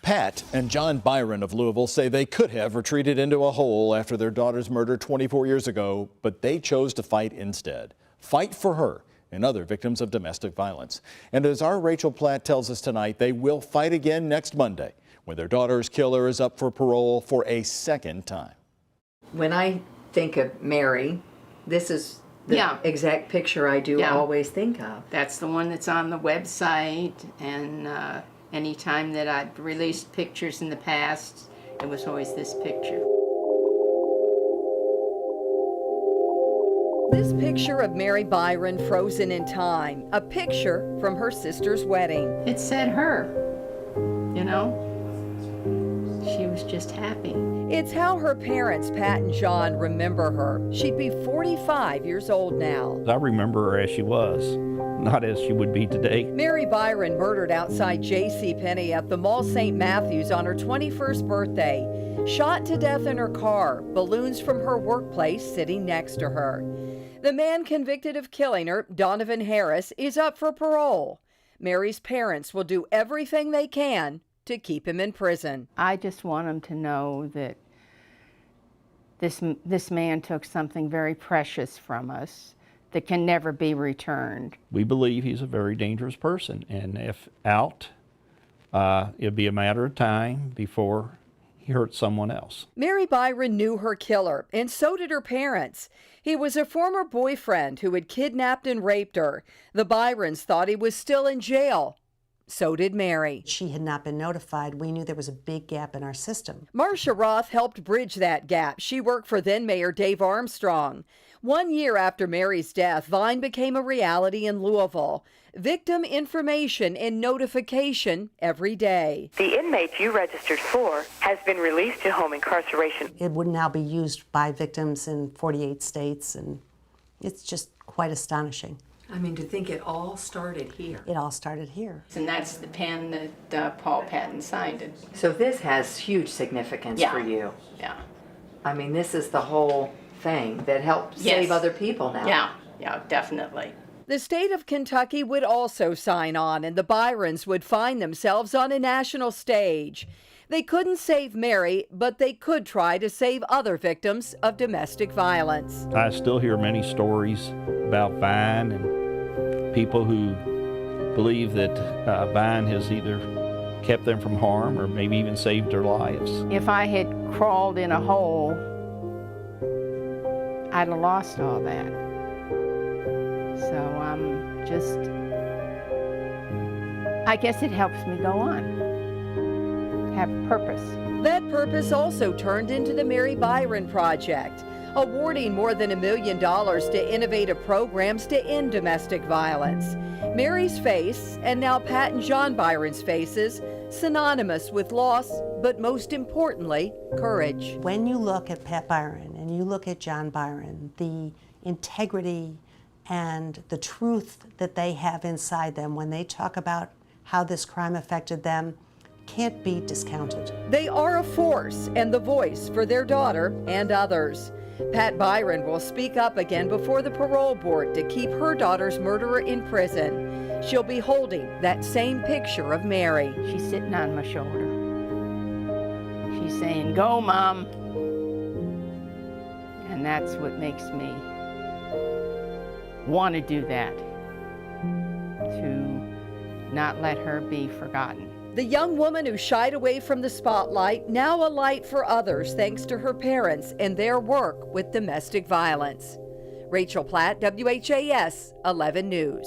Pat and John Byron of Louisville say they could have retreated into a hole after their daughter's murder 24 years ago, but they chose to fight instead. Fight for her and other victims of domestic violence. And as our Rachel Platt tells us tonight, they will fight again next Monday when their daughter's killer is up for parole for a second time. When I think of Mary, this is the exact picture I do always think of. That's the one that's on the website, and anytime that I've released pictures in the past, it was always this picture. This picture of Mary Byron frozen in time, a picture from her sister's wedding. It said her, you know? She was just happy. It's how her parents, Pat and John, remember her. She'd be 45 years old now. I remember her as she was, not as she would be today. Mary Byron murdered outside JC Penney at the Mall St. Matthews on her 21st birthday. Shot to death in her car, balloons from her workplace sitting next to her. The man convicted of killing her, Donovan Harris, is up for parole. Mary's parents will do everything they can to keep him in prison. I just want him to know that this man took something very precious from us that can never be returned. We believe he's a very dangerous person, and if out, it'll be a matter of time before he hurts someone else. Mary Byron knew her killer, and so did her parents. He was a former boyfriend who had kidnapped and raped her. The Byrons thought he was still in jail. So did Mary. She had not been notified. We knew there was a big gap in our system. Marcia Roth helped bridge that gap. She worked for then Mayor Dave Armstrong. 1 year after Mary's death, Vine became a reality in Louisville. Victim information and notification every day. The inmate you registered for has been released to home incarceration. It would now be used by victims in 48 states, and it's just quite astonishing. I mean, to think it all started here. It all started here. And that's the pen that Paul Patton signed it. So this has huge significance for you. Yeah. I mean, this is the whole thing that helped save other people now. Yeah, definitely. The state of Kentucky would also sign on, and the Byrons would find themselves on a national stage. They couldn't save Mary, but they could try to save other victims of domestic violence. I still hear many stories about Vine and people who believe that Vine has either kept them from harm or maybe even saved their lives. If I had crawled in a hole, I'd have lost all that. So I guess it helps me go on. Have a purpose. That purpose also turned into the Mary Byron Project, awarding more than $1 million to innovative programs to end domestic violence. Mary's face, and now Pat and John Byron's faces, synonymous with loss, but most importantly, courage. When you look at Pat Byron and you look at John Byron, the integrity and the truth that they have inside them when they talk about how this crime affected them can't be discounted. They are a force and the voice for their daughter and others. Pat Byron will speak up again before the parole board to keep her daughter's murderer in prison. She'll be holding that same picture of Mary. She's sitting on my shoulder. She's saying, "Go, Mom." And that's what makes me want to do that, to not let her be forgotten. The young woman who shied away from the spotlight, now a light for others thanks to her parents and their work with domestic violence. Rachel Platt, WHAS 11 News.